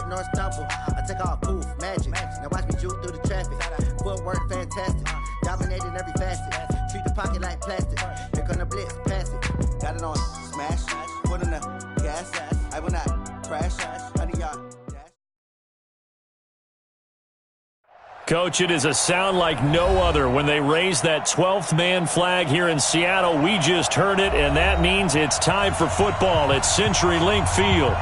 trip nor stumble. I take off, poof, magic. Now watch me juke through the traffic. Footwork fantastic. Dominating every facet. Treat the pocket like plastic. Here come the blitz, pass it. Got it on smash. Foot in the gas. I will not crash. 100-yard. Coach, it is a sound like no other when they raise that 12th man flag here in Seattle. We just heard it, and that means it's time for football at CenturyLink Field.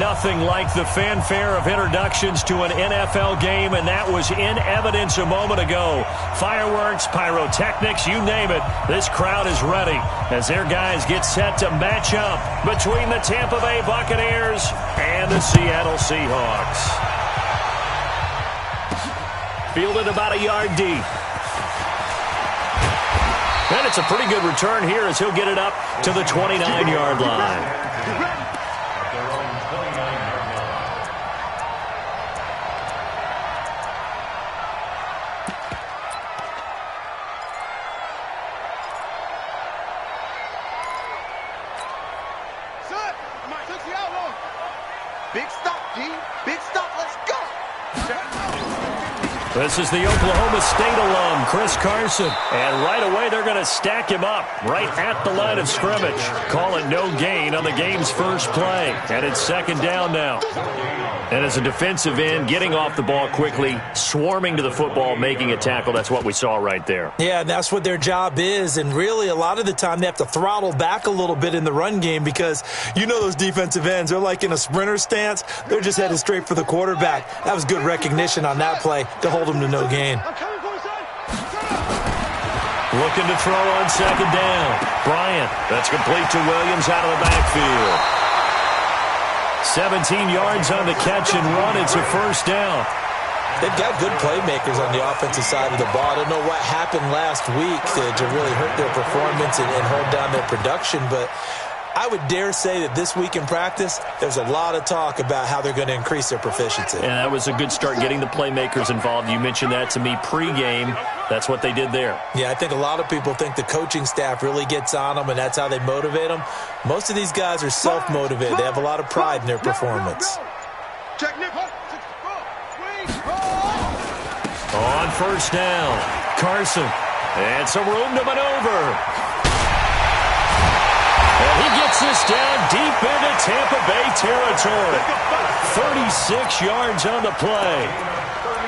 Nothing like the fanfare of introductions to an NFL game, and that was in evidence a moment ago. Fireworks, pyrotechnics, you name it. This crowd is ready as their guys get set to match up between the Tampa Bay Buccaneers and the Seattle Seahawks. Fielded about a yard deep. And it's a pretty good return here as he'll get it up to the 29-yard line. Big stop, D. Big stop. Let's go. This is the Oklahoma State alum, Chris Carson. And right away, they're going to stack him up right at the line of scrimmage. Call it no gain on the game's first play. And it's second down now. And as a defensive end, getting off the ball quickly, swarming to the football, making a tackle, that's what we saw right there. Yeah, and that's what their job is. And really, a lot of the time, they have to throttle back a little bit in the run game because you know those defensive ends, they're like in a sprinter stance. They're just headed straight for the quarterback. That was good recognition on that play to hold them to no gain. Looking to throw on second down. Bryant, that's complete to Williams out of the backfield. 17 yards on the catch and run. It's a first down. They've got good playmakers on the offensive side of the ball. I don't know what happened last week to really hurt their performance and hold down their production, but I would dare say that this week in practice, there's a lot of talk about how they're going to increase their proficiency. And that was a good start getting the playmakers involved. You mentioned that to me pregame. That's what they did there. Yeah, I think a lot of people think the coaching staff really gets on them, and that's how they motivate them. Most of these guys are self-motivated. They have a lot of pride in their performance. On first down, Carson. And some room to maneuver. And he gets this down deep into Tampa Bay territory. 36 yards on the play.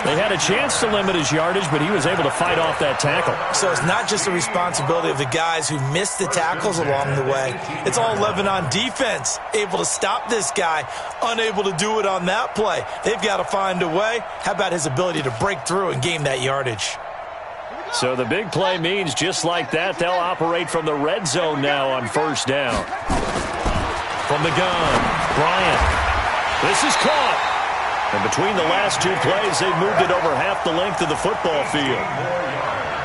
They had a chance to limit his yardage, but he was able to fight off that tackle. So it's not just the responsibility of the guys who missed the tackles along the way. It's all 11 on defense, able to stop this guy, unable to do it on that play. They've got to find a way. How about his ability to break through and gain that yardage? So the big play means just like that, they'll operate from the red zone now on first down. From the gun, Bryant. This is caught. And between the last two plays, they've moved it over half the length of the football field.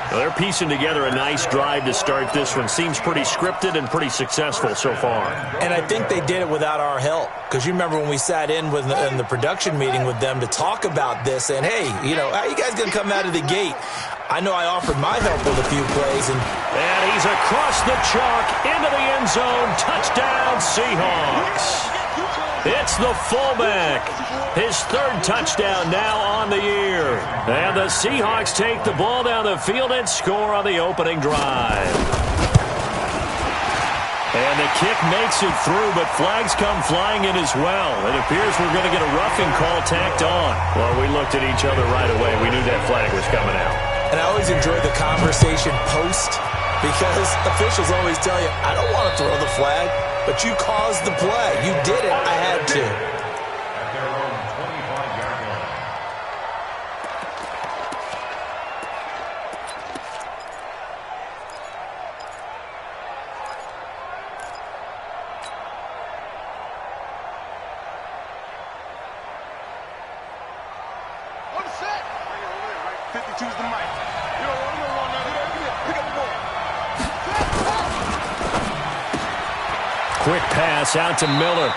Now they're piecing together a nice drive to start this one. Seems pretty scripted and pretty successful so far. And I think they did it without our help. Because you remember when we sat in the production meeting with them to talk about this, and hey, you know, how you guys going to come out of the gate? I know I offered my help with a few plays. And he's across the chalk into the end zone. Touchdown, Seahawks. It's the fullback. His third touchdown now on the year. And the Seahawks take the ball down the field and score on the opening drive. And the kick makes it through, but flags come flying in as well. It appears we're going to get a roughing call tacked on. Well, we looked at each other right away. We knew that flag was coming out. And I always enjoy the conversation post because officials always tell you, I don't want to throw the flag, but you caused the play. You did it. I had to. Quick pass out to Miller.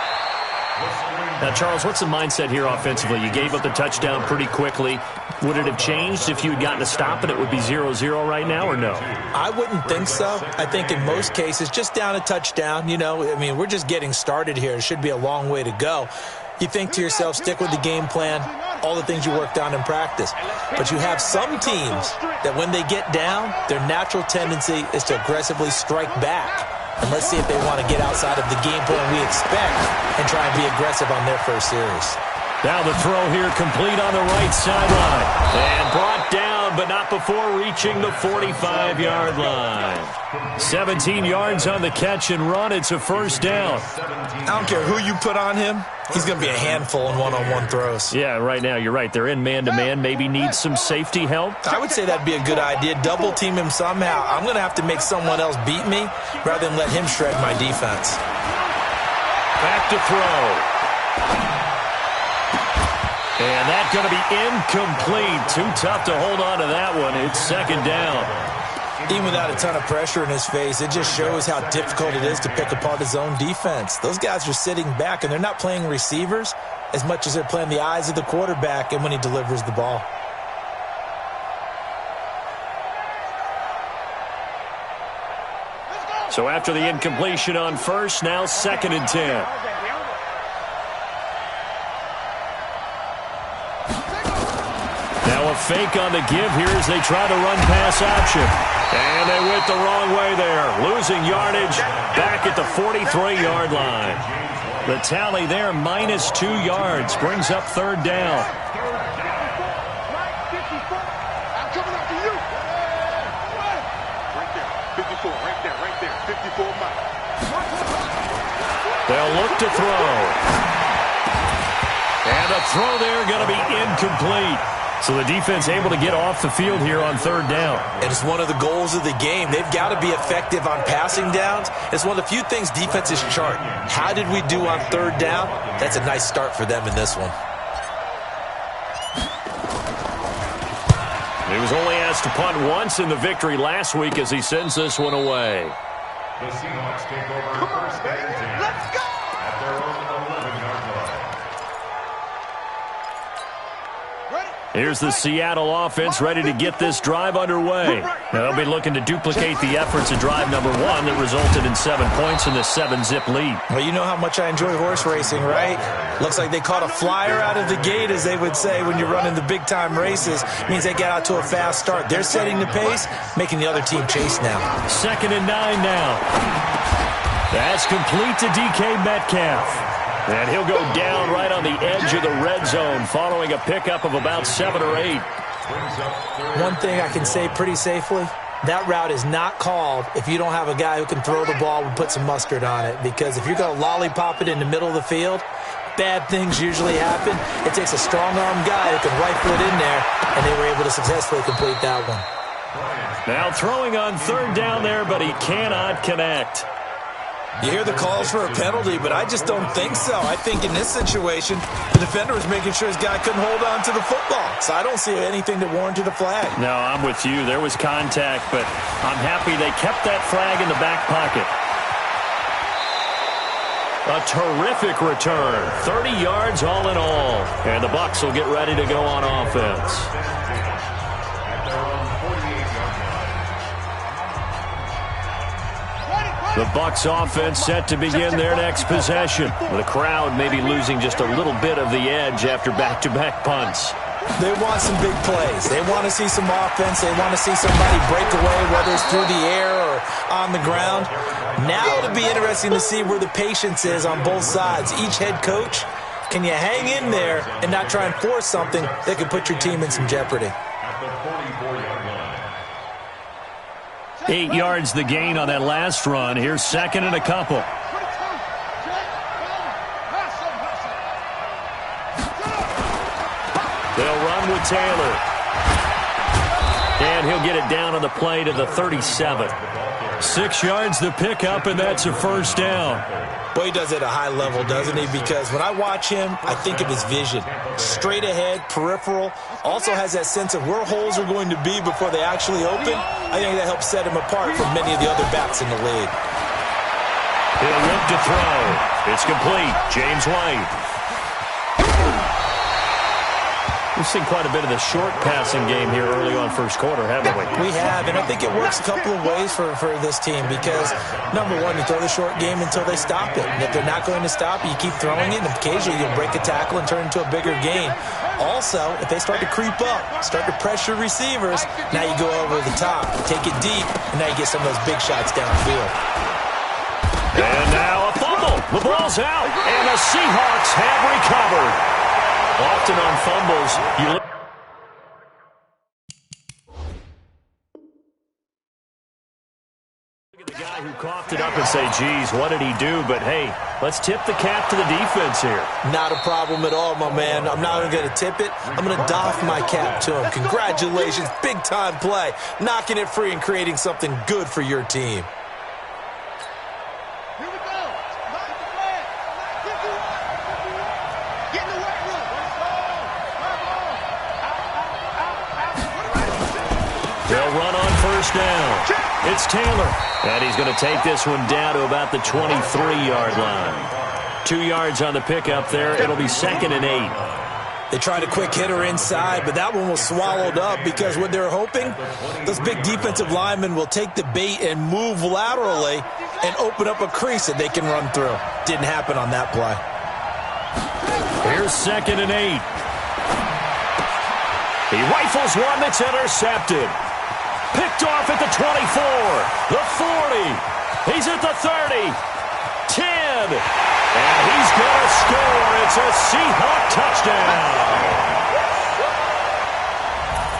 Now, Charles, what's the mindset here offensively? You gave up the touchdown pretty quickly. Would it have changed if you had gotten a stop and it would be 0-0 right now, or no? I wouldn't think so. I think in most cases, just down a touchdown, you know, I mean, we're just getting started here. It should be a long way to go. You think to yourself, stick with the game plan, all the things you worked on in practice. But you have some teams that when they get down, their natural tendency is to aggressively strike back. And let's see if they want to get outside of the game plan we expect and try and be aggressive on their first series. Now the throw here complete on the right sideline. And brought down, but not before reaching the 45-yard line. 17 yards on the catch and run. It's a first down. I don't care who you put on him. He's going to be a handful in one-on-one throws. Yeah, right now, you're right. They're in man-to-man. Maybe need some safety help. I would say that'd be a good idea. Double team him somehow. I'm going to have to make someone else beat me rather than let him shred my defense. Back to throw. And that's going to be incomplete. Too tough to hold on to that one. It's second down. Even without a ton of pressure in his face, it just shows how difficult it is to pick apart his own defense. Those guys are sitting back, and they're not playing receivers as much as they're playing the eyes of the quarterback and when he delivers the ball. So after the incompletion on first, now 2nd and 10. Now a fake on the give here as they try the run-pass option. And they went the wrong way there. Losing yardage back at the 43-yard line. The tally there, -2 yards. Brings up third down. They'll look to throw. And a throw there going to be incomplete. So the defense able to get off the field here on third down. And it's one of the goals of the game. They've got to be effective on passing downs. It's one of the few things defenses chart. How did we do on third down? That's a nice start for them in this one. He was only asked to punt once in the victory last week as he sends this one away. The Seahawks take over first and 10. Let's go! At their own 11-yard line. Here's the Seattle offense ready to get this drive underway. Now they'll be looking to duplicate the efforts of drive number 1 that resulted in 7 points in the 7-zip lead. Well, you know how much I enjoy horse racing, right? Looks like they caught a flyer out of the gate, as they would say when you're running the big-time races. Means they get out to a fast start. They're setting the pace, making the other team chase now. 2nd and 9 now. That's complete to DK Metcalf. And he'll go down right on the edge of the red zone following a pickup of about 7 or 8. One thing I can say pretty safely, that route is not called if you don't have a guy who can throw the ball and put some mustard on it. Because if you're going to lollipop it in the middle of the field, bad things usually happen. It takes a strong-arm guy who can rifle it in there, and they were able to successfully complete that one. Now throwing on third down there, but he cannot connect. You hear the calls for a penalty, but I just don't think so. I think in this situation, the defender was making sure his guy couldn't hold on to the football. So I don't see anything that warranted a flag. No, I'm with you. There was contact, but I'm happy they kept that flag in the back pocket. A terrific return. 30 yards all in all. And the Bucs will get ready to go on offense. The Bucs offense set to begin their next possession. The crowd may be losing just a little bit of the edge after back-to-back punts. They want some big plays. They want to see some offense. They want to see somebody break away, whether it's through the air or on the ground. Now it'll be interesting to see where the patience is on both sides. Each head coach, can you hang in there and not try and force something that could put your team in some jeopardy? 8 yards the gain on that last run. Here's 2nd and a couple. They'll run with Taylor. And he'll get it down on the play to the 37. 6 yards the pickup, and that's a first down. Boy, he does it at a high level, doesn't he? Because when I watch him, I think of his vision. Straight ahead, peripheral. Also has that sense of where holes are going to be before they actually open. I think that helps set him apart from many of the other backs in the league. He'll look to throw. It's complete. James White. We've seen quite a bit of the short passing game here early on first quarter, haven't we? We have, and I think it works a couple of ways for this team because, number one, you throw the short game until they stop it. And if they're not going to stop it, you keep throwing it, and occasionally you'll break a tackle and turn it into a bigger gain. Also, if they start to creep up, start to pressure receivers, now you go over the top, take it deep, and now you get some of those big shots downfield. And now a fumble. The ball's out, and the Seahawks have recovered. Often on fumbles, you look at the guy who coughed it up and say, geez, what did he do? But, hey, let's tip the cap to the defense here. Not a problem at all, my man. I'm not even going to tip it. I'm going to doff my cap to him. Congratulations, big-time play. Knocking it free and creating something good for your team. They'll run on first down. It's Taylor. And he's going to take this one down to about the 23-yard line. 2 yards on the pickup there. It'll be 2nd and 8. They tried a quick hitter inside, but that one was swallowed up because what they're hoping, those big defensive linemen will take the bait and move laterally and open up a crease that they can run through. Didn't happen on that play. Here's 2nd and 8. He rifles one that's intercepted. Picked off at the 24, the 40. He's at the 30, 10. And he's going to score. It's a Seahawk touchdown.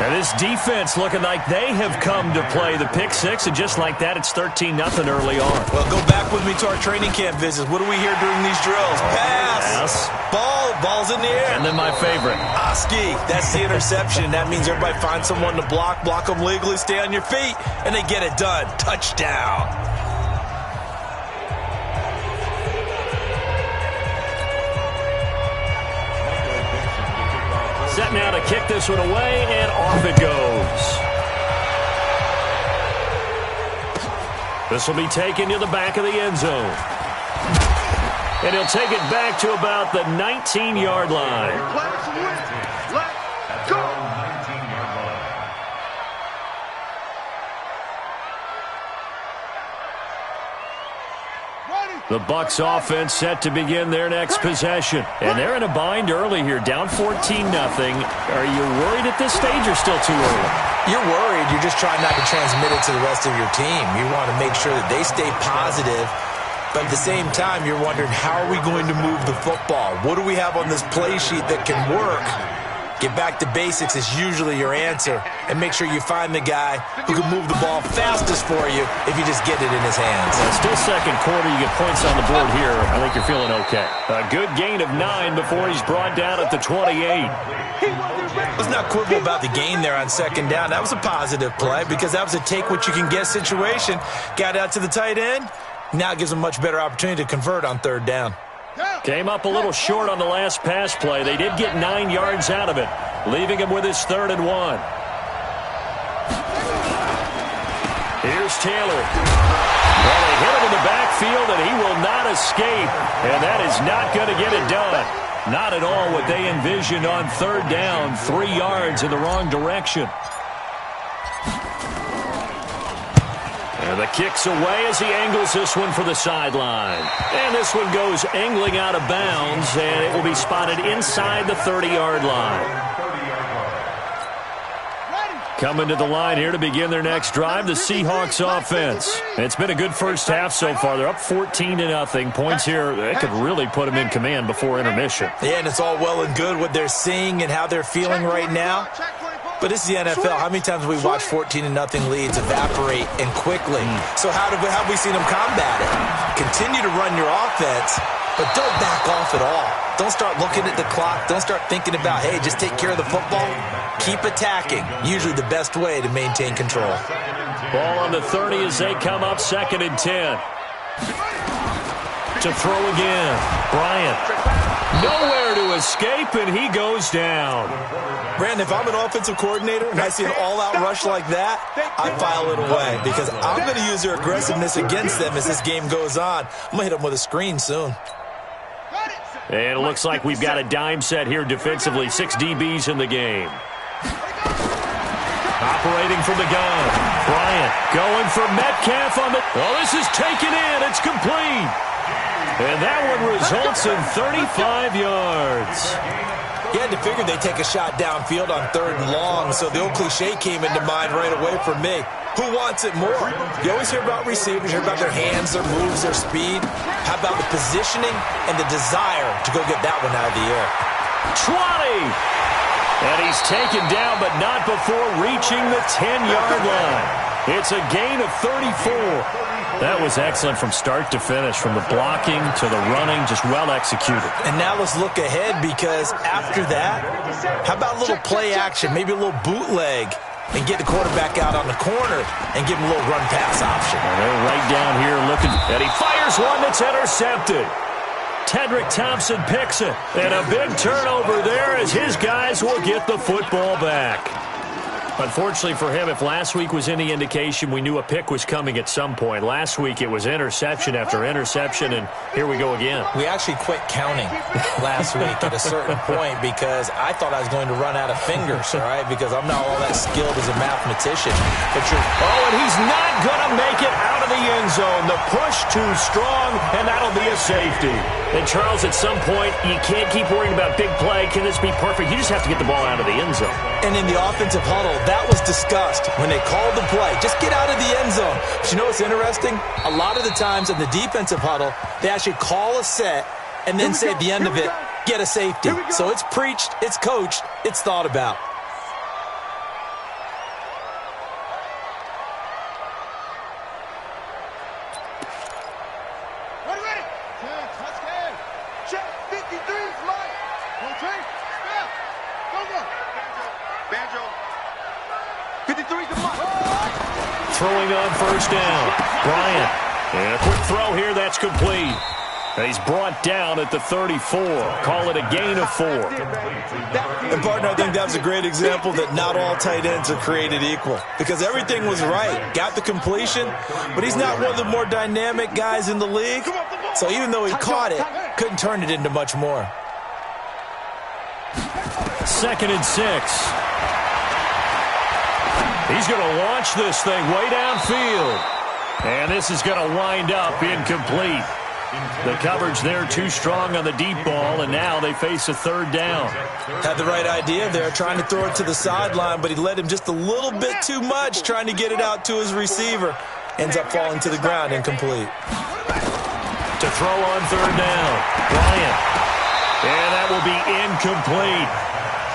And this defense looking like they have come to play the pick six, and just like that, it's 13-0 early on. Well, go back with me to our training camp visits. What do we hear during these drills? Pass. Ball's in the air. And then my favorite. Oski, that's the interception. That means everybody finds someone to block them legally, stay on your feet, and they get it done. Touchdown. Set now to kick this one away, and off it goes. This will be taken to the back of the end zone. And he'll take it back to about the 19-yard line. Let's go! The Bucs offense set to begin their next possession. And they're in a bind early here, down 14-0. Are you worried at this stage or still too early? You're worried. You're just trying not to transmit it to the rest of your team. You want to make sure that they stay positive. But at the same time, you're wondering, how are we going to move the football? What do we have on this play sheet that can work? Get back to basics is usually your answer. And make sure you find the guy who can move the ball fastest for you if you just get it in his hands. Still second quarter, you get points on the board here. I think you're feeling okay. A good gain of 9 before he's brought down at the 28. Let's not quibble about the gain there on second down. That was a positive play because that was a take-what-you-can-get situation. Got out to the tight end. Now it gives them a much better opportunity to convert on third down. Came up a little short on the last pass play. They did get 9 yards out of it, leaving him with his 3rd and 1. Here's Taylor. Well, they hit him in the backfield, and he will not escape. And that is not going to get it done. Not at all what they envisioned on third down. 3 yards in the wrong direction. And the kick's away as he angles this one for the sideline. And this one goes angling out of bounds, and it will be spotted inside the 30-yard line. Coming to the line here to begin their next drive, the Seahawks offense. It's been a good first half so far. They're up 14-0. Points here, they could really put them in command before intermission. Yeah, and it's all well and good what they're seeing and how they're feeling right now. But this is the NFL. How many times have we watched 14-0 leads evaporate and quickly? So how have we seen them combat it? Continue to run your offense, but don't back off at all. Don't start looking at the clock. Don't start thinking about, hey, just take care of the football. Keep attacking. Usually the best way to maintain control. Ball on the 30 as they come up 2nd and 10. To throw again. Bryant. Nowhere to escape, and he goes down. Brandon, if I'm an offensive coordinator and I see an all-out rush like that, I file it away because I'm going to use their aggressiveness against them as this game goes on. I'm going to hit them with a screen soon. And it looks like we've got a dime set here defensively. 6 DBs in the game. Operating from the gun. Bryant going for Metcalf on the... Well, this is taken in. It's complete. And that one results in 35 yards. You had to figure they'd take a shot downfield on 3rd and long, so the old cliche came into mind right away for me. Who wants it more? You always hear about receivers, hear about their hands, their moves, their speed. How about the positioning and the desire to go get that one out of the air? 20! And he's taken down, but not before reaching the 10-yard line. It's a gain of 34. That was excellent from start to finish, from the blocking to the running, just well executed. And now let's look ahead, because after that, how about a little play action, maybe a little bootleg, and get the quarterback out on the corner and give him a little run-pass option. And they're right down here looking, and he fires one that's intercepted. Tedrick Thompson picks it, and a big turnover there as his guys will get the football back. Unfortunately for him, if last week was any indication, we knew a pick was coming at some point. Last week it was interception after interception, and here we go again. We actually quit counting last week at a certain point because I thought I was going to run out of fingers, all right, because I'm not all that skilled as a mathematician. But and he's not going to make it out of the end zone. The push too strong, and that'll be a safety. And, Charles, at some point, you can't keep worrying about big play. Can this be perfect? You just have to get the ball out of the end zone. And in the offensive huddle, that was discussed when they called the play. Just get out of the end zone. But you know what's interesting? A lot of the times in the defensive huddle, they actually call a set and then say at the end of it, get a safety. So it's preached, it's coached, it's thought about. Throwing on first down. Bryant. And a quick throw here. That's complete. And he's brought down at the 34. Call it a gain of 4. And, partner, I think that was a great example that not all tight ends are created equal. Because everything was right. Got the completion, but he's not one of the more dynamic guys in the league. So even though he caught it, couldn't turn it into much more. 2nd and 6. He's going to launch this thing way downfield. And this is going to wind up incomplete. The coverage there too strong on the deep ball, and now they face a 3rd down. Had the right idea there, trying to throw it to the sideline, but he led him just a little bit too much, trying to get it out to his receiver. Ends up falling to the ground, incomplete. To throw on 3rd down. Bryant. And that will be incomplete.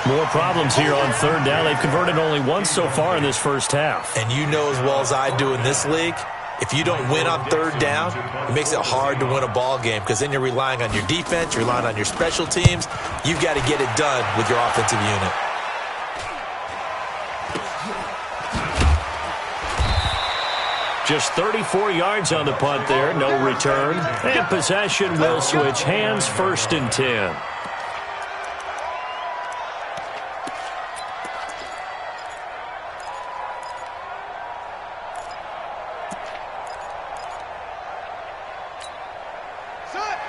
More problems here on 3rd down. They've converted only once so far in this first half. And you know as well as I do in this league, if you don't win on 3rd down, it makes it hard to win a ball game because then you're relying on your defense, you're relying on your special teams. You've got to get it done with your offensive unit. Just 34 yards on the punt there, no return. And possession will switch hands, 1st and 10.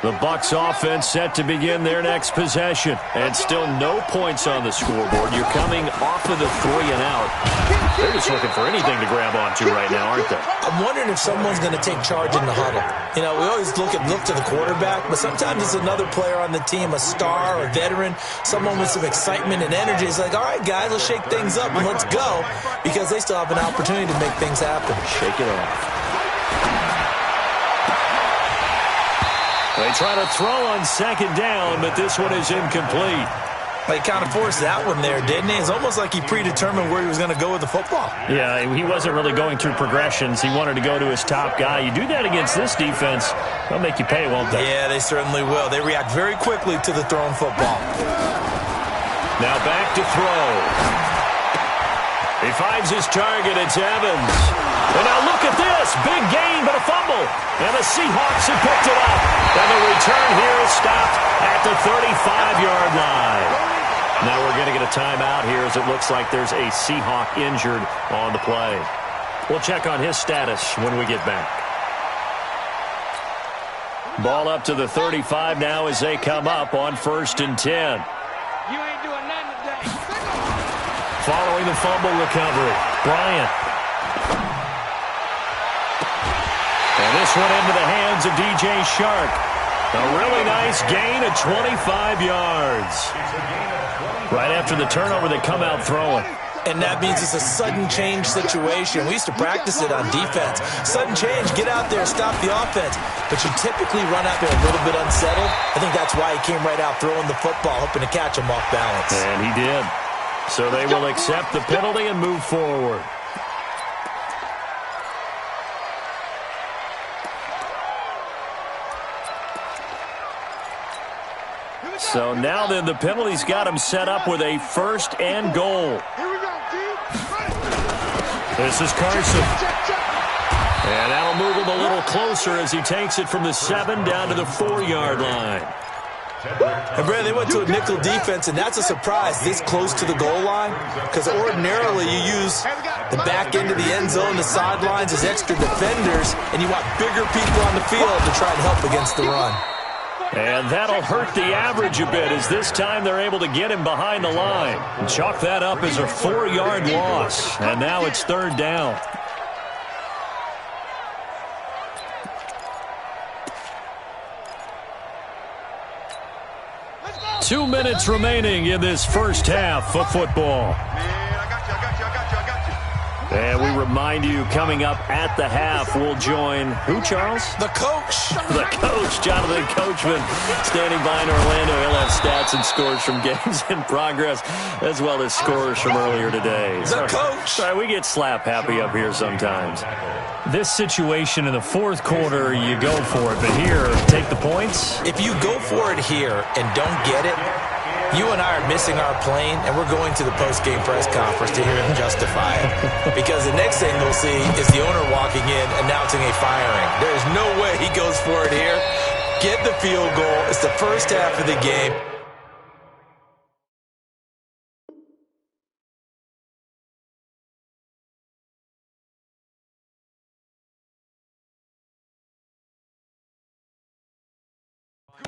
The Bucs offense set to begin their next possession. And still no points on the scoreboard. You're coming off of the 3 and out. They're just looking for anything to grab onto right now, aren't they? I'm wondering if someone's going to take charge in the huddle. You know, we always look to the quarterback, but sometimes it's another player on the team, a star, a veteran, someone with some excitement and energy. It's like, all right, guys, let's shake things up and let's go, because they still have an opportunity to make things happen. Shake it off. They try to throw on 2nd down, but this one is incomplete. He kind of forced that one there, didn't he? It's almost like he predetermined where he was going to go with the football. Yeah, he wasn't really going through progressions. He wanted to go to his top guy. You do that against this defense, they'll make you pay, won't they? Yeah, they certainly will. They react very quickly to the thrown football. Now back to throw. He finds his target. It's Evans. And now look at this. Big gain, but a fumble. And the Seahawks have picked it up. And the return here is stopped at the 35-yard line. Now we're going to get a timeout here as it looks like there's a Seahawk injured on the play. We'll check on his status when we get back. Ball up to the 35 now as they come up on 1st and 10. You ain't doing nothing today. Following the fumble recovery, Bryant. And this one into the hands of DJ Shark. A really nice gain of 25 yards. Right after the turnover, they come out throwing. And that means it's a sudden change situation. We used to practice it on defense. Sudden change, get out there, stop the offense. But you typically run out there a little bit unsettled. I think that's why he came right out throwing the football, hoping to catch him off balance. And he did. So they will accept the penalty and move forward. So now then, the penalty's got him set up with a 1st and goal. This is Carson. And that'll move him a little closer as he takes it from the 7 down to the 4-yard line. And Brad, they went to a nickel defense, and that's a surprise this close to the goal line, because ordinarily you use the back end of the end zone, the sidelines as extra defenders, and you want bigger people on the field to try and help against the run. And that'll hurt the average a bit as this time they're able to get him behind the line. And chalk that up as a 4-yard loss. And now it's 3rd down. Let's go. 2 minutes remaining in this first half of football. And we remind you, coming up at the half, we'll join who, Charles? The coach. The coach, Jonathan Coachman, standing by in Orlando. He'll have stats and scores from games in progress, as well as scores from earlier today. The coach. Sorry, we get slap happy up here sometimes. This situation in the 4th quarter, you go for it. But here, take the points. If you go for it here and don't get it, you and I are missing our plane, and we're going to the post-game press conference to hear him justify it. Because the next thing we'll see is the owner walking in announcing a firing. There is no way he goes for it here. Get the field goal. It's the first half of the game.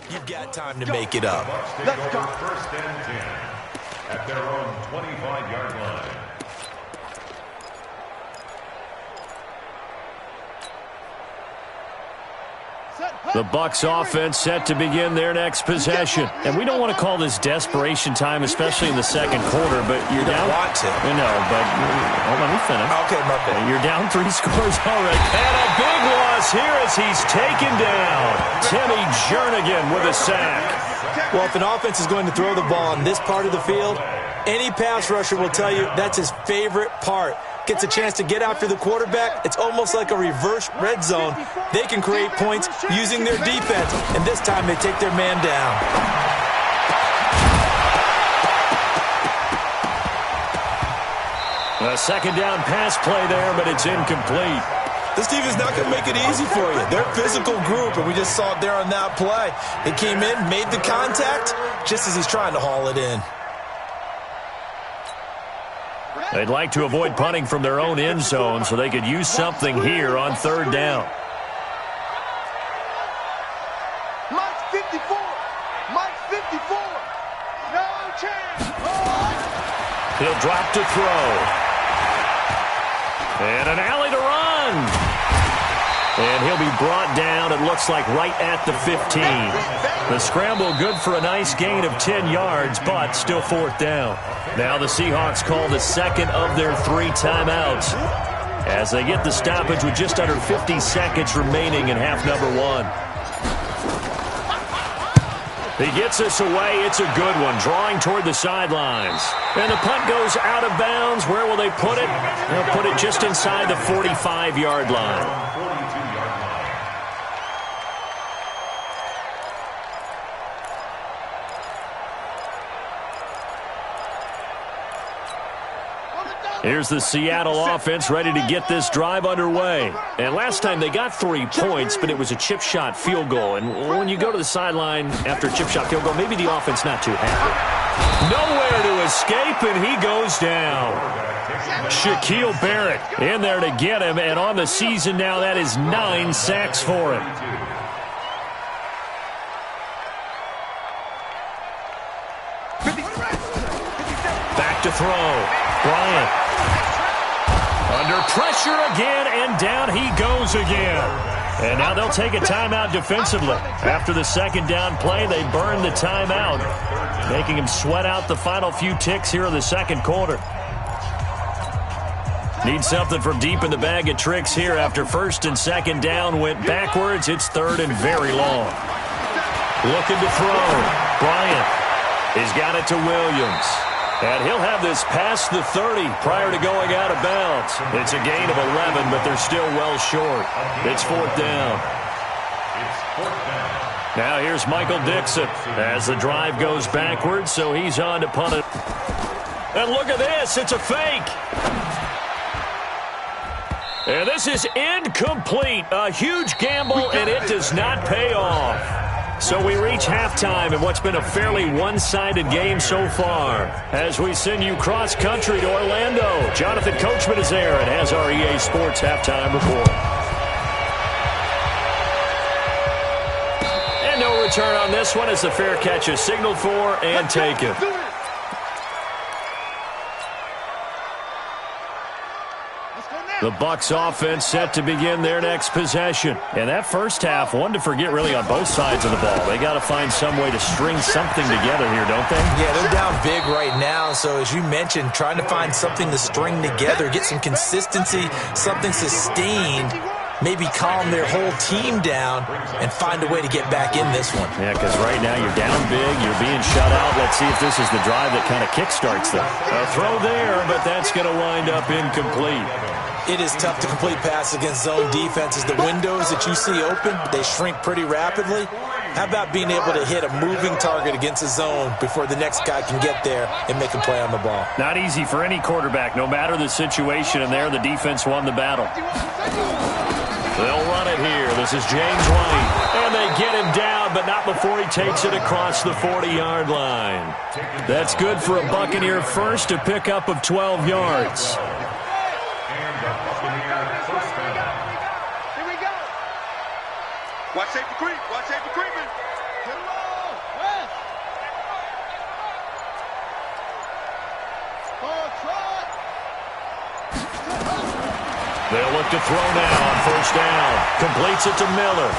You've got time to make it up. Let's go. 1st and 10 at their own 25-yard line. The Bucs offense set to begin their next possession. And we don't want to call this desperation time, especially in the 2nd quarter, but you're down. Want to. No, but let me finish. Okay, my bad. You're down 3 scores already. And a big loss here as he's taken down. Timmy Jernigan with a sack. Well, if an offense is going to throw the ball on this part of the field, any pass rusher will tell you that's his favorite part. Gets a chance to get after the quarterback. It's almost like a reverse red zone. They can create points using their defense, and this time they take their man down. A 2nd down pass play there, but it's incomplete. This team is not going to make it easy for you. They're a physical group, and we just saw it there on that play. They came in, made the contact, just as he's trying to haul it in. They'd like to avoid punting from their own end zone so they could use something here on 3rd down. Mike 54. Mike 54. No chance. He'll drop to throw. And an alley to run. And he'll be brought down, it looks like, right at the 15. The scramble good for a nice gain of 10 yards, but still 4th down. Now the Seahawks call the 2nd of their 3 timeouts as they get the stoppage with just under 50 seconds remaining in half number 1. He gets us away. It's a good one, drawing toward the sidelines. And the punt goes out of bounds. Where will they put it? They'll put it just inside the 45-yard line. Here's the Seattle offense ready to get this drive underway. And last time they got 3 points, but it was a chip shot field goal. And when you go to the sideline after a chip shot field goal, maybe the offense not too happy. Nowhere to escape, and he goes down. Shaquille Barrett in there to get him, and on the season now, that is 9 sacks for him. back to throw. Bryant. Under pressure again, and down he goes again. And now they'll take a timeout defensively. After the second down play, they burn the timeout, making him sweat out the final few ticks here in the second quarter. Need something from deep in the bag of tricks here after first and second down went backwards. It's third and very long. Looking to throw. Bryant. He's got it to Williams. And he'll have this past the 30 prior to going out of bounds. It's a gain of 11, but they're still well short. It's fourth down. Now here's Michael Dixon as the drive goes backwards, so he's on to punt it. And look at this. It's a fake. And this is incomplete. A huge gamble, and it does not pay off. So we reach halftime in what's been a fairly one-sided game so far. As we send you cross-country to Orlando, Jonathan Coachman is there and has our EA Sports halftime report. And no return on this one as the fair catch is signaled for and taken. The Bucs offense set to begin their next possession. And that first half, one to forget really on both sides of the ball. They got to find some way to string something together here, don't they? Yeah, they're down big right now. So as you mentioned, trying to find something to string together, get some consistency, something sustained, maybe calm their whole team down and find a way to get back in this one. Yeah, because right now you're down big, you're being shut out. Let's see if this is the drive that kind of kickstarts them. A throw there, but that's going to wind up incomplete. It is tough to complete passes against zone defenses. The windows that you see open, they shrink pretty rapidly. How about being able to hit a moving target against a zone before the next guy can get there and make a play on the ball? Not easy for any quarterback, no matter the situation, and there the defense won the battle. They'll run it here. This is James White. And they get him down, but not before he takes it across the 40-yard line. That's good for a Buccaneer first, a pickup of 12 yards. Watch safety creep. Watch safety creeping. Get him all. West. They'll look to throw now on first down. Completes it to Miller.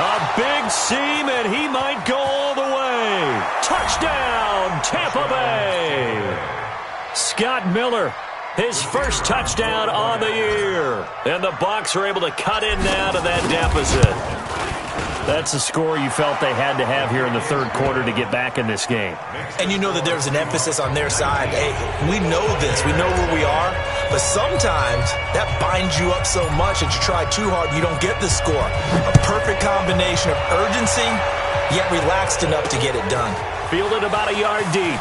A big seam, and he might go all the way. Touchdown, Tampa Bay. Scott Miller. His first touchdown on the year. And the Bucs are able to cut in now to that deficit. That's the score you felt they had to have here in the third quarter to get back in this game. And you know that there's an emphasis on their side. Hey, we know this. We know where we are. But sometimes that binds you up so much that you try too hard, you don't get the score. A perfect combination of urgency, yet relaxed enough to get it done. Fielded about a yard deep.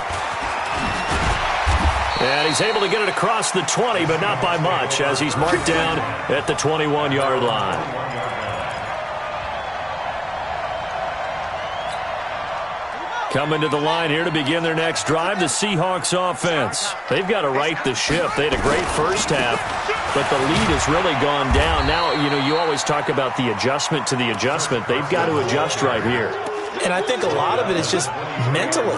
And he's able to get it across the 20, but not by much, as he's marked down at the 21-yard line. Coming to the line here to begin their next drive, the Seahawks offense. They've got to right the ship. They had a great first half, but the lead has really gone down. Now, you know, you always talk about the adjustment to the adjustment. They've got to adjust right here. And I think a lot of it is just mentally.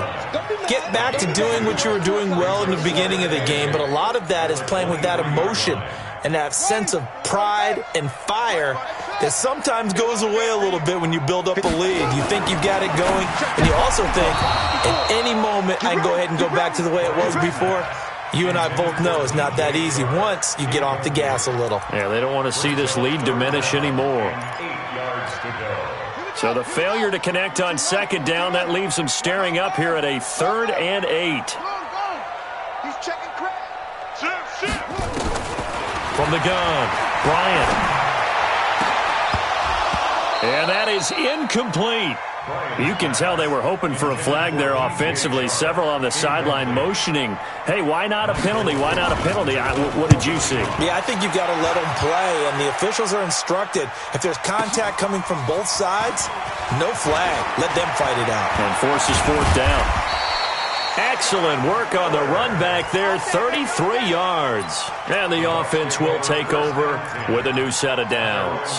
Get back to doing what you were doing well in the beginning of the game, but a lot of that is playing with that emotion and that sense of pride and fire that sometimes goes away a little bit when you build up a lead. You think you've got it going, and you also think at any moment I can go ahead and go back to the way it was before. You and I both know it's not that easy once you get off the gas a little. Yeah, they don't want to see this lead diminish anymore. 8 yards to go. So the failure to connect on second down, that leaves them staring up here at a 3rd and 8. He's checking crack. Shift. From the gun, Bryant. And that is incomplete. You can tell they were hoping for a flag there offensively. Several on the sideline motioning. Hey, why not a penalty? Why not a penalty? What did you see? Yeah, I think you've got to let them play, and the officials are instructed. If there's contact coming from both sides, no flag. Let them fight it out. And forces fourth down. Excellent work on the run back there, 33 yards. And the offense will take over with a new set of downs.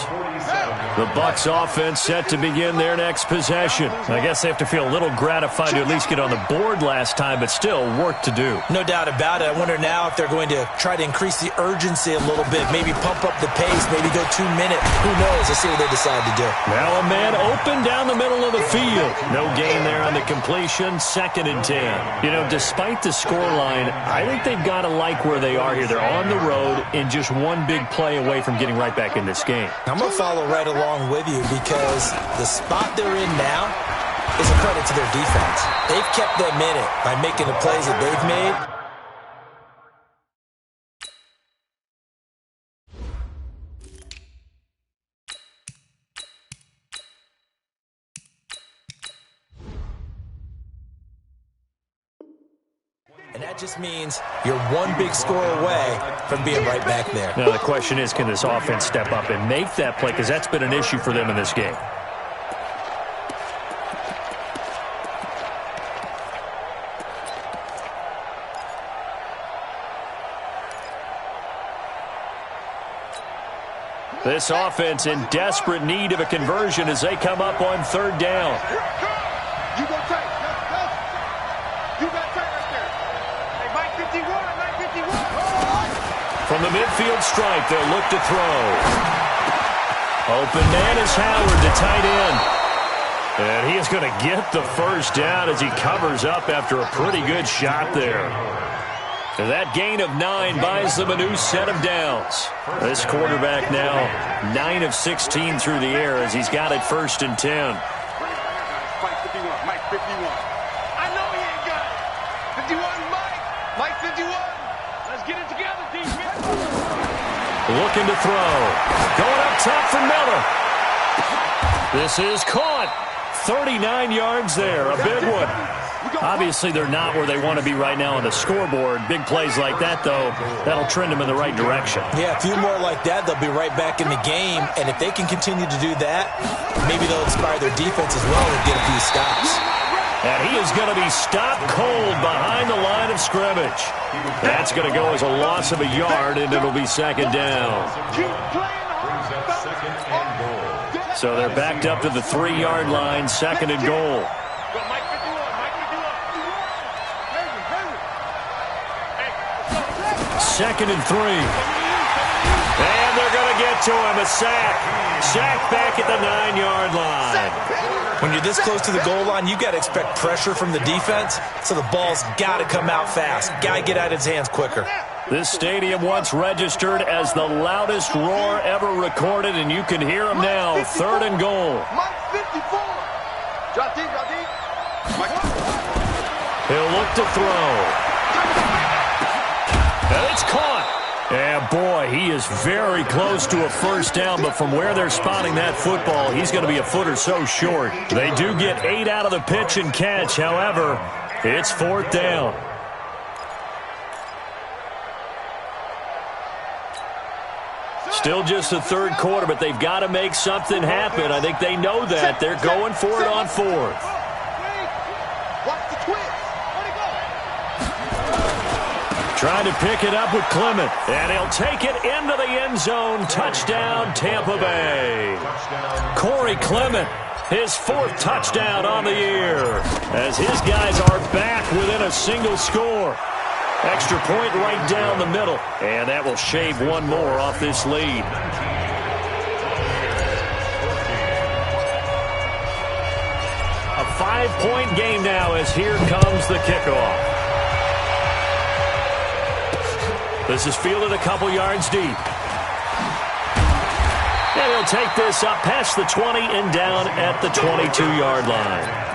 The Bucs offense set to begin their next possession. I guess they have to feel a little gratified to at least get on the board last time, but still work to do. No doubt about it. I wonder now if they're going to try to increase the urgency a little bit, maybe pump up the pace, maybe go 2 minutes. Who knows? Let's see what they decide to do. Now a man open down the middle of the field. No gain there on the completion. 2nd and 10. You know, despite the scoreline, I think they've got to like where they are here. They're on the road and just one big play away from getting right back in this game. I'm going to follow right along with you because the spot they're in now is a credit to their defense. They've kept them in it by making the plays that they've made. And that just means you're one big score away from being right back there. Now the question is, can this offense step up and make that play? Because that's been an issue for them in this game. This offense in desperate need of a conversion as they come up on 3rd down. You go tight. You got tight right there. Hey, Mike 51, Mike 51. From the midfield stripe, they'll look to throw. Open man is Howard, the tight end. And he is going to get the first down as he covers up after a pretty good shot there. And that gain of 9 buys them a new set of downs. This quarterback now 9 of 16 through the air as he's got it 1st and 10. Mike 51, Mike 51. I know he ain't got it. 51, Mike 51. Let's get it together, defense. Looking to throw. Going up top for Miller. This is caught. 39 yards there, a big one. Obviously, they're not where they want to be right now on the scoreboard. Big plays like that, though, that'll trend them in the right direction. Yeah, a few more like that, they'll be right back in the game. And if they can continue to do that, maybe they'll inspire their defense as well and get a few stops. And he is going to be stopped cold behind the line of scrimmage. That's going to go as a loss of a yard, and it'll be 2nd down. So they're backed up to the 3-yard line, 2nd and goal. 2nd and 3. And they're going to get to him. A sack. Sack back at the 9-yard line. When you're this close to the goal line, you've got to expect pressure from the defense, so the ball's got to come out fast. Got to get out of his hands quicker. This stadium once registered as the loudest roar ever recorded, and you can hear him now. 3rd and goal. Mike 54. Drop deep, drop deep. He'll look to throw. And it's caught. And boy, he is very close to a first down, but from where they're spotting that football, he's going to be a foot or so short. They do get 8 out of the pitch and catch. However, it's 4th down. Still just the 3rd quarter, but they've got to make something happen. I think they know that. They're going for it on 4th. Watch the twist. Where'd he go? Trying to pick it up with Clement. And he'll take it into the end zone. Touchdown, Tampa Bay. Corey Clement, his 4th touchdown on the year, as his guys are back within a single score. Extra point right down the middle. And that will shave one more off this lead. A 5-point game now as here comes the kickoff. This is fielded a couple yards deep. And he'll take this up past the 20 and down at the 22-yard line.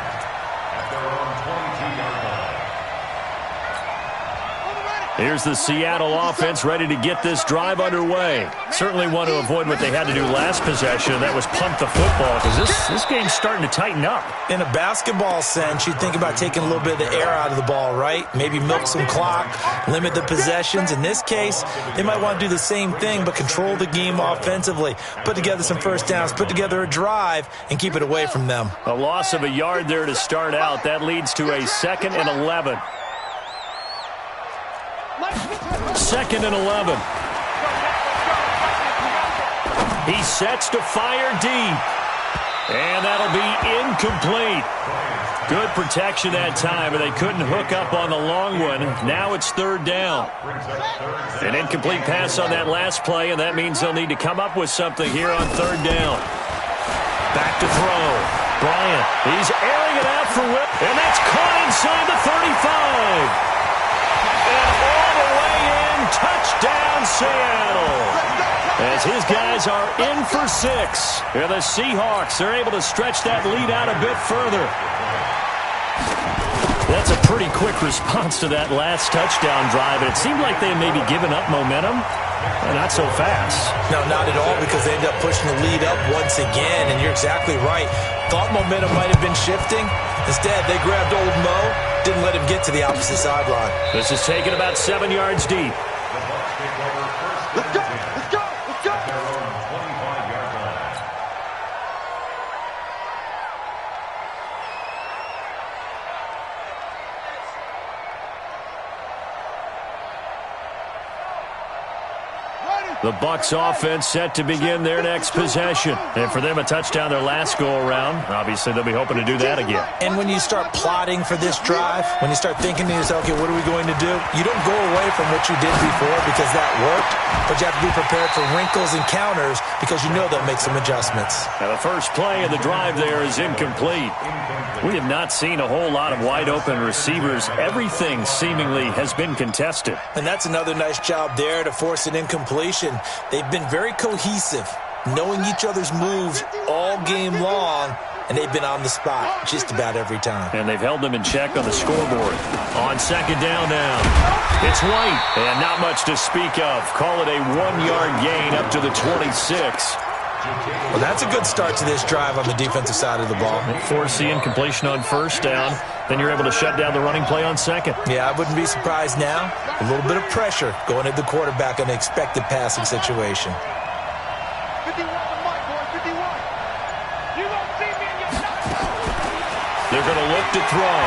Here's the Seattle offense ready to get this drive underway. Certainly want to avoid what they had to do last possession, and that was punt the football, because this game's starting to tighten up. In a basketball sense, you think about taking a little bit of the air out of the ball, right? Maybe milk some clock, limit the possessions. In this case, they might want to do the same thing, but control the game offensively. Put together some first downs, put together a drive, and keep it away from them. A loss of a yard there to start out. That leads to a 2nd and 11. 2nd and 11. He sets to fire deep. And that'll be incomplete. Good protection that time, but they couldn't hook up on the long one. Now it's third down. An incomplete pass on that last play, and that means they'll need to come up with something here on third down. Back to throw. Bryant, he's airing it out for Whip, and that's caught inside the 35. And all the way in, touchdown Seattle. As his guys are in for 6. And the Seahawks are able to stretch that lead out a bit further. That's a pretty quick response to that last touchdown drive. And it seemed like they had maybe given up momentum. Not so fast. No, not at all, because they ended up pushing the lead up once again. And you're exactly right. Thought momentum might have been shifting. Instead, they grabbed old Mo, didn't let him get to the opposite sideline. This is taken about 7 yards deep. Let's go! Let's go! Let's go! Their own 25-yard line. The Bucs offense set to begin their next possession. And for them, a touchdown their last go-around. Obviously, they'll be hoping to do that again. And when you start plotting for this drive, when you start thinking to yourself, okay, what are we going to do? You don't go away from what you did before because that worked, but you have to be prepared for wrinkles and counters because you know they'll make some adjustments. Now, the first play of the drive there is incomplete. We have not seen a whole lot of wide-open receivers. Everything seemingly has been contested. And that's another nice job there to force an incompletion. They've been very cohesive, knowing each other's moves all game long, and they've been on the spot just about every time. And they've held them in check on the scoreboard. On second down now, it's White, and not much to speak of. Call it a 1-yard gain up to the 26. Well, that's a good start to this drive on the defensive side of the ball. Force the incompletion on first down. Then you're able to shut down the running play on second. Yeah, I wouldn't be surprised now. A little bit of pressure going at the quarterback in an expected passing situation. 51 to Mike, boy, 51. You don't see me in your shot. They're going to look to throw.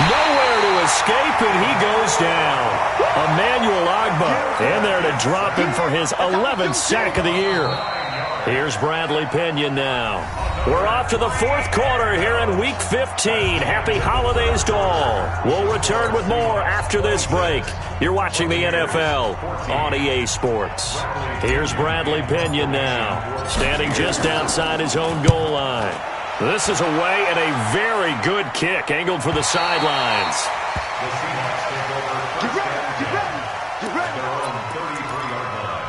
Nowhere to escape, and he goes down. Emmanuel Ogbah in there to drop him for his 11th sack of the year. Here's Bradley Pinion now. We're off to the fourth quarter here in Week 15. Happy holidays to all. We'll return with more after this break. You're watching the NFL on EA Sports. Here's Bradley Pinion now, standing just outside his own goal line. This is away and a very good kick, angled for the sidelines. The Seahawks take over first down. Their own 33-yard line.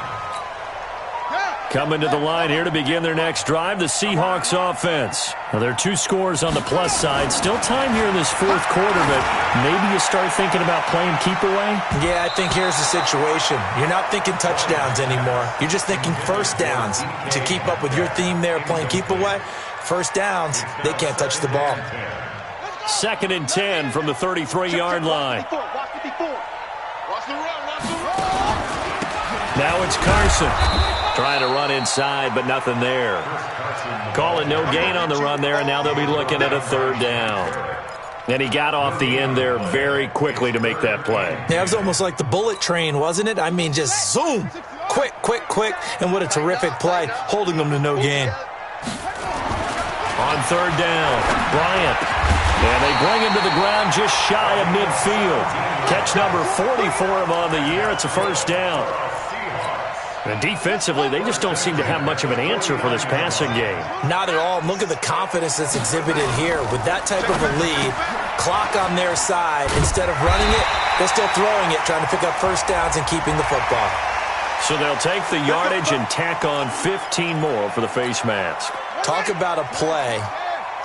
Coming to the line here to begin their next drive, the Seahawks offense. Now, there are 2 scores on the plus side. Still time here in this fourth quarter, but maybe you start thinking about playing keep away? Yeah, I think here's the situation. You're not thinking touchdowns anymore. You're just thinking first downs. To keep up with your theme there, playing keep away, first downs, they can't touch the ball. 2nd and 10 from the 33-yard line. Watch the run, watch the run. Now it's Carson trying to run inside, but nothing there. Calling no gain on the run there, and now they'll be looking at a third down. And he got off the end there very quickly to make that play. Yeah, it was almost like the bullet train, wasn't it? I mean, just zoom. Quick, quick, quick. And what a terrific play, holding them to no gain. On third down, Bryant. And they bring him to the ground just shy of midfield. Catch number 40 for him on the year. It's a first down. And defensively, they just don't seem to have much of an answer for this passing game. Not at all. Look at the confidence that's exhibited here. With that type of a lead, clock on their side, instead of running it, they're still throwing it, trying to pick up first downs and keeping the football. So they'll take the yardage and tack on 15 more for the face mask. Talk about a play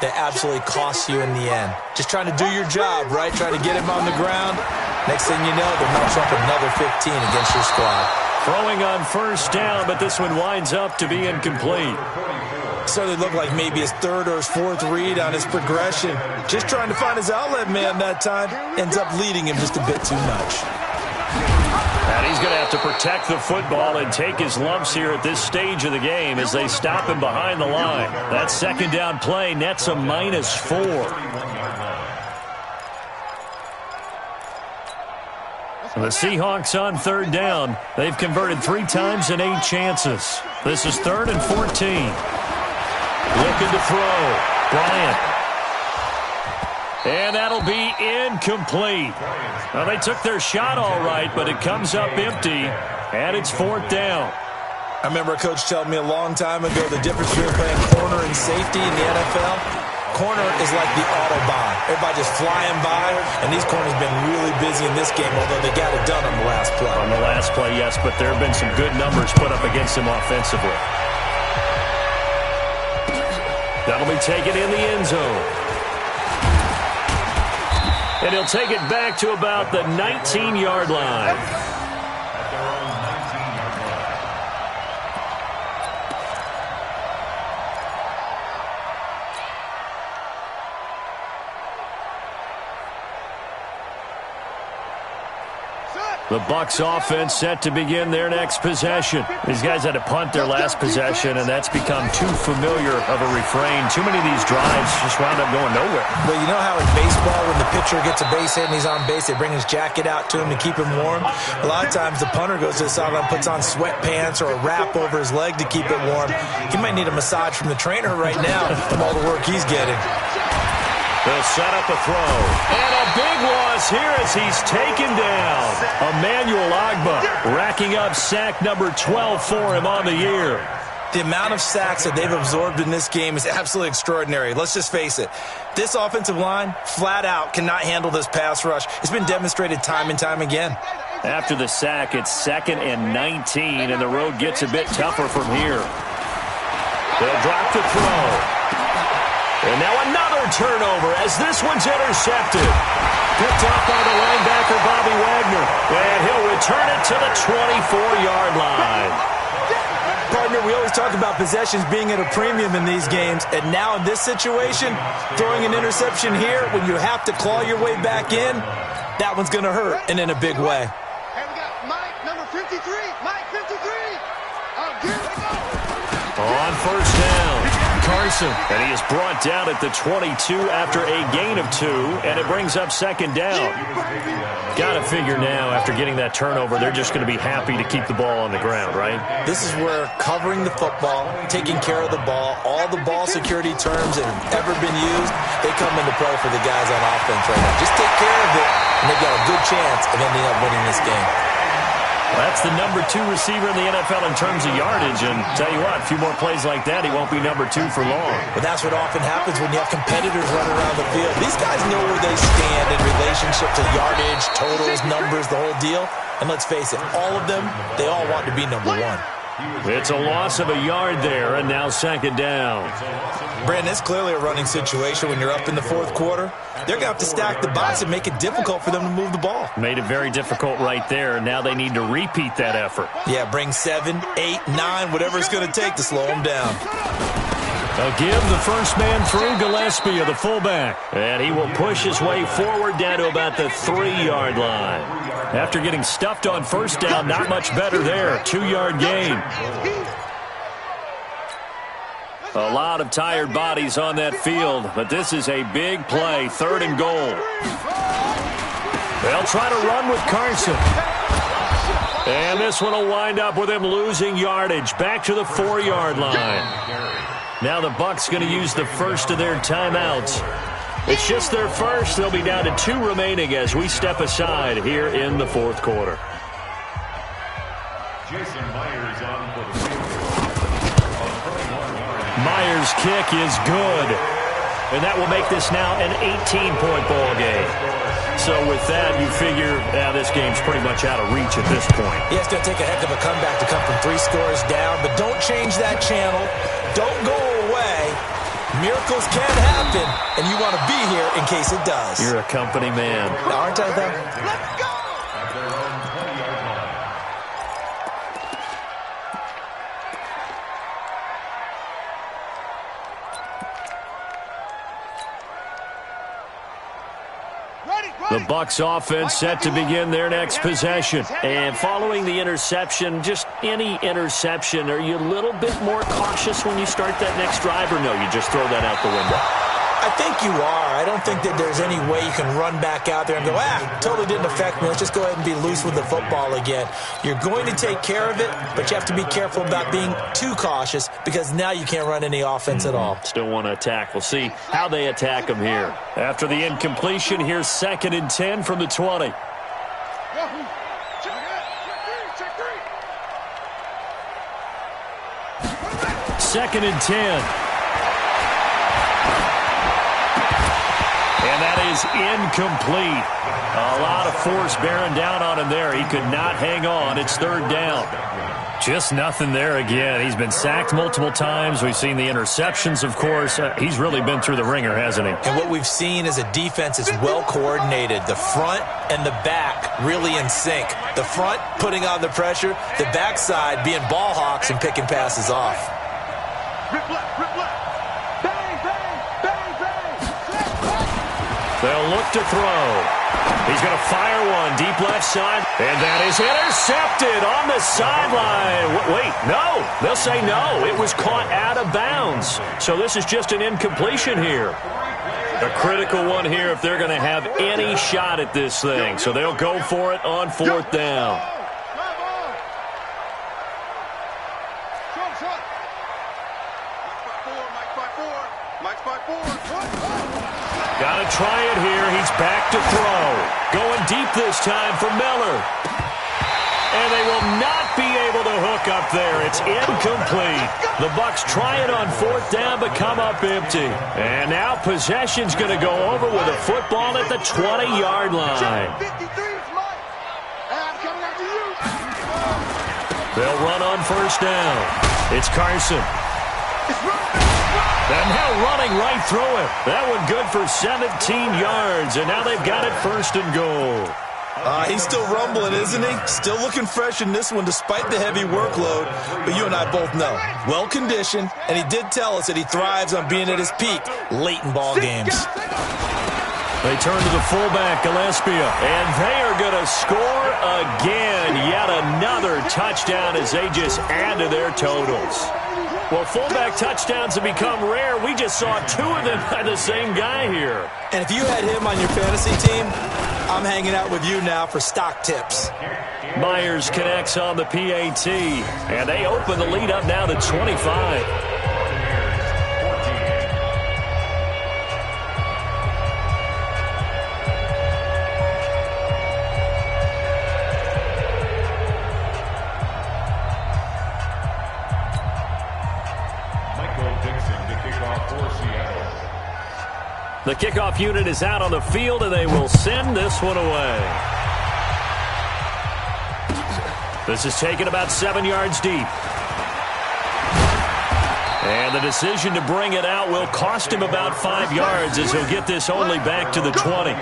that absolutely costs you in the end. Just trying to do your job, right? Trying to get him on the ground. Next thing you know, they'll march up another 15 against your squad. Throwing on first down, but this one winds up to be incomplete. So they look like maybe his 3rd or his 4th read on his progression. Just trying to find his outlet man that time. Ends up leading him just a bit too much. And he's going to have to protect the football and take his lumps here at this stage of the game as they stop him behind the line. That second down play nets a -4. The Seahawks on third down. They've converted 3 times and 8 chances. This is 3rd and 14. Looking to throw. Bryant. And that'll be incomplete. Well, they took their shot all right, but it comes up empty, and it's 4th down. I remember a coach telling me a long time ago the difference between playing corner and safety in the NFL. Corner is like the Autobahn. Everybody just flying by, and these corners have been really busy in this game, although they got it done on the last play. On the last play, yes, but there have been some good numbers put up against him offensively. That'll be taken in the end zone. And he'll take it back to about the 19-yard line. The Bucs offense set to begin their next possession. These guys had to punt their last possession, and that's become too familiar of a refrain. Too many of these drives just wound up going nowhere. Well, you know how in baseball, when the pitcher gets a base hit and he's on base, they bring his jacket out to him to keep him warm? A lot of times the punter goes to the sideline, puts on sweatpants or a wrap over his leg to keep it warm. He might need a massage from the trainer right now from all the work he's getting. They'll set up a throw. And a big loss here as he's taken down. Emmanuel Ogbah racking up sack number 12 for him on the year. The amount of sacks that they've absorbed in this game is absolutely extraordinary. Let's just face it. This offensive line, flat out, cannot handle this pass rush. It's been demonstrated time and time again. After the sack, it's 2nd and 19, and the road gets a bit tougher from here. They'll drop the throw. And now another turnover as this one's intercepted. Picked off by the linebacker, Bobby Wagner. And he'll return it to the 24-yard line. Partner, we always talk about possessions being at a premium in these games. And now in this situation, throwing an interception here when you have to claw your way back in, that one's going to hurt, and in a big way. And we got Mike, number 53. Mike, 53. Here we go. On first down. Carson, and he is brought down at the 22 after a gain of 2, and it brings up 2nd down. Got to figure now, after getting that turnover, they're just going to be happy to keep the ball on the ground, right? This is where covering the football, taking care of the ball, all the ball security terms that have ever been used, they come into play for the guys on offense right now. Just take care of it, and they've got a good chance of ending up winning this game. Well, that's the number 2 receiver in the NFL in terms of yardage, and tell you what, a few more plays like that, he won't be number 2 for long. But that's what often happens when you have competitors running around the field. These guys know where they stand in relationship to yardage, totals, numbers, the whole deal. And let's face it, all of them, they all want to be number 1. It's a loss of a yard there, and now 2nd down. Brandon, it's clearly a running situation when you're up in the 4th quarter. They're going to have to stack the box and make it difficult for them to move the ball. Made it very difficult right there, and now they need to repeat that effort. Yeah, bring 7, 8, 9, whatever it's going to take to slow them down. They'll give the first man through Gillespie of the fullback, and he will push his way forward down to about the 3-yard line. After getting stuffed on first down, not much better there. 2-yard gain. A lot of tired bodies on that field, but this is a big play, 3rd and goal. They'll try to run with Carson. And this one will wind up with him losing yardage back to the 4-yard line. Now the Bucs going to use the first of their timeouts. It's just their first. They'll be down to 2 remaining as we step aside here in the 4th quarter. Jason Myers on for the field. Myers' kick is good. And that will make this now an 18-point ball game. So with that, you figure this game's pretty much out of reach at this point. Yeah, it's going to take a heck of a comeback to come from 3 scores down, but don't change that channel. Don't go away. Miracles can happen, and you want to be here in case it does. You're a company man. Aren't I, though? Let's go. The Bucs offense set to begin their next possession. And following the interception, just any interception, are you a little bit more cautious when you start that next drive, or no, you just throw that out the window? I think you are. I don't think that there's any way you can run back out there and go, totally didn't affect me. Let's just go ahead and be loose with the football again. You're going to take care of it, but you have to be careful about being too cautious because now you can't run any offense at all. Still want to attack. We'll see how they attack him here. After the incompletion, here's 2nd and 10 from the 20. Second and 10. And that is incomplete. A lot of force bearing down on him there. He could not hang on. It's 3rd down. Just nothing there again. He's been sacked multiple times. We've seen the interceptions, of course. He's really been through the ringer, hasn't he? And what we've seen is a defense is well coordinated. The front and the back really in sync. The front putting on the pressure. The backside being ball hawks and picking passes off. Rip left, rip left. Bang, bang, bang, bang. They'll look to throw. He's going to fire one deep left side, and that is intercepted on the sideline. Wait, no. They'll say no. It was caught out of bounds. So this is just an incompletion here. A critical one here if they're going to have any shot at this thing. So they'll go for it on 4th down. Got to try it here. He's back to throw. Going deep this time for Miller. And they will not be able to hook up there. It's incomplete. The Bucs try it on 4th down, but come up empty. And now possession's going to go over with a football at the 20-yard line. They'll run on 1st down. It's Carson. And now running right through it. That one good for 17 yards. And now they've got it 1st and goal. He's still rumbling, isn't he? Still looking fresh in this one despite the heavy workload. But you and I both know, well-conditioned, and he did tell us that he thrives on being at his peak late in ball games. They turn to the fullback, Gillespie, and they are going to score again. Yet another touchdown as they just add to their totals. Well, fullback touchdowns have become rare. We just saw 2 of them by the same guy here. And if you had him on your fantasy team, I'm hanging out with you now for stock tips. Myers connects on the PAT, and they open the lead up now to 25. The kickoff unit is out on the field, and they will send this one away. This is taken about 7 yards deep. And the decision to bring it out will cost him about 5 yards as he'll get this only back to the 20.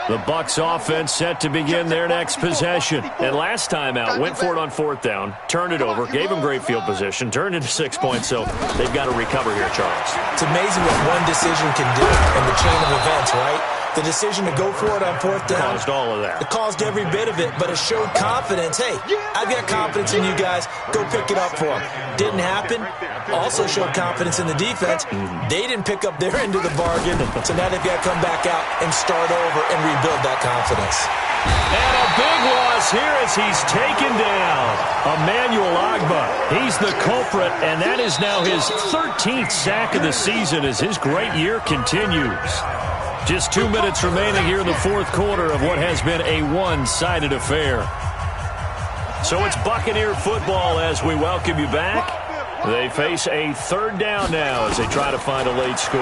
The Bucs offense set to begin their next possession. And last time out, went for it on 4th down, turned it over, gave them great field position, turned into 6 points, so they've got to recover here, Charles. It's amazing what one decision can do in the chain of events, right? The decision to go for it on 4th down. Caused all of that. It caused every bit of it, but it showed confidence. Hey, I've got confidence in you guys. Go pick it up for them. Didn't happen. Also showed confidence in the defense. They didn't pick up their end of the bargain, so now they've got to come back out and start over and rebuild that confidence. And a big loss here as he's taken down. Emmanuel Agba, he's the culprit, and that is now his 13th sack of the season as his great year continues. Just 2 minutes remaining here in the 4th quarter of what has been a one-sided affair. So it's Buccaneer football as we welcome you back. They face a 3rd down now as they try to find a late score.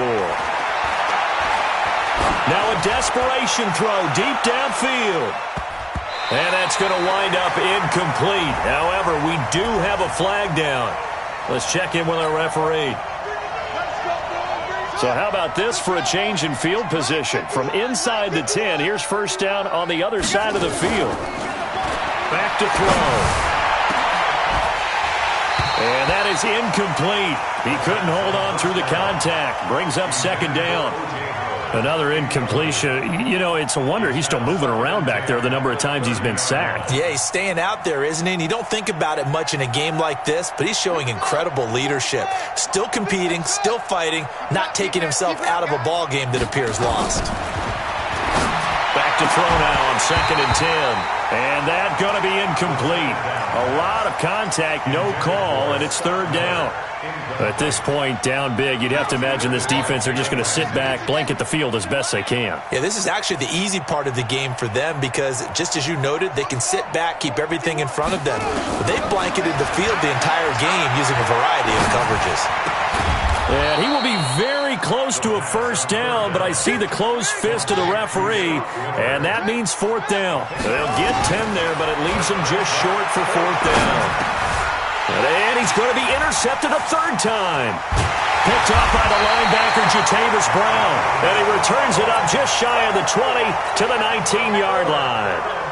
Now a desperation throw deep downfield. And that's going to wind up incomplete. However, we do have a flag down. Let's check in with our referee. So how about this for a change in field position? From inside the 10, here's 1st down on the other side of the field. Back to throw. And that is incomplete. He couldn't hold on through the contact. Brings up 2nd down. Another incompletion. You know, it's a wonder he's still moving around back there the number of times he's been sacked. Yeah, he's staying out there, isn't he? And you don't think about it much in a game like this, but he's showing incredible leadership. Still competing, still fighting, not taking himself out of a ball game that appears lost. Back to throw now on 2nd and 10. And that's going to be incomplete. A lot of contact, no call, and it's 3rd down. At this point, down big, you'd have to imagine this defense are just going to sit back, blanket the field as best they can. Yeah, this is actually the easy part of the game for them because, just as you noted, they can sit back, keep everything in front of them. But they've blanketed the field the entire game using a variety of coverages. And he will be very close to a 1st down, but I see the closed fist of the referee, and that means 4th down. They'll get 10 there, but it leaves them just short for 4th down. And he's going to be intercepted a 3rd time. Picked off by the linebacker, Jatavis Brown. And he returns it up just shy of the 20 to the 19-yard line.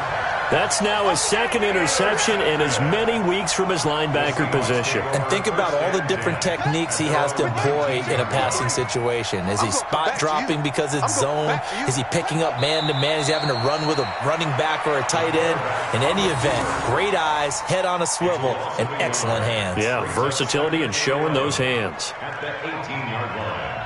That's now his 2nd interception in as many weeks from his linebacker position. And think about all the different techniques he has to employ in a passing situation. Is he spot dropping because it's zone? Is he picking up man-to-man? Is he having to run with a running back or a tight end? In any event, great eyes, head on a swivel, and excellent hands. Yeah, versatility and showing those hands. At the 18-yard line.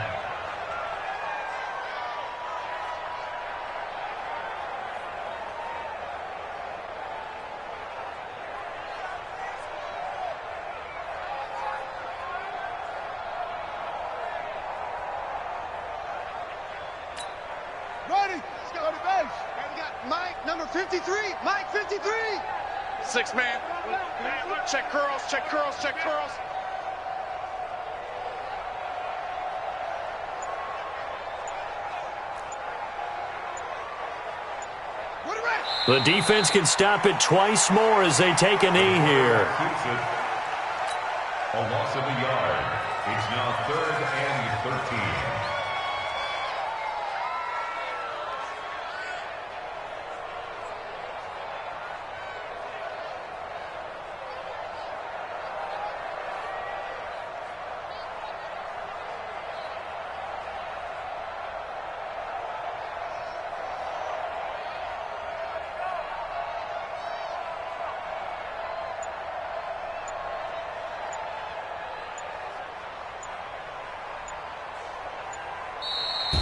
Ready? Let's go to base. And we got Mike, number 53. Mike, 53. 6-man. Check curls, check curls, check curls. The defense can stop it twice more as they take a knee here. A loss of a yard. It's now 3rd and 13.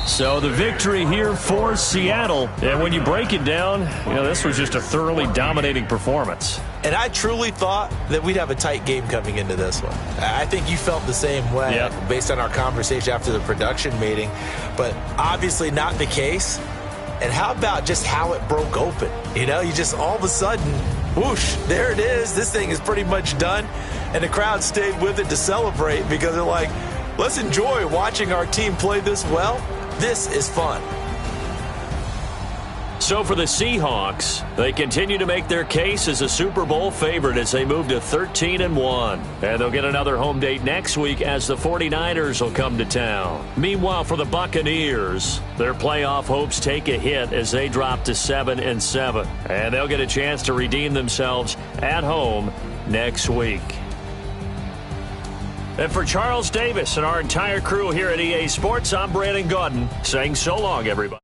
So the victory here for Seattle. And when you break it down, you know, this was just a thoroughly dominating performance. And I truly thought that we'd have a tight game coming into this one. I think you felt the same way based on our conversation after the production meeting. But obviously not the case. And how about just how it broke open? You know, you just all of a sudden, whoosh, there it is. This thing is pretty much done. And the crowd stayed with it to celebrate because they're like, let's enjoy watching our team play this well. This is fun. So for the Seahawks, they continue to make their case as a Super Bowl favorite as they move to 13-1. And they'll get another home date next week as the 49ers will come to town. Meanwhile, for the Buccaneers, their playoff hopes take a hit as they drop to 7-7. And they'll get a chance to redeem themselves at home next week. And for Charles Davis and our entire crew here at EA Sports, I'm Brandon Gaudin saying so long, everybody.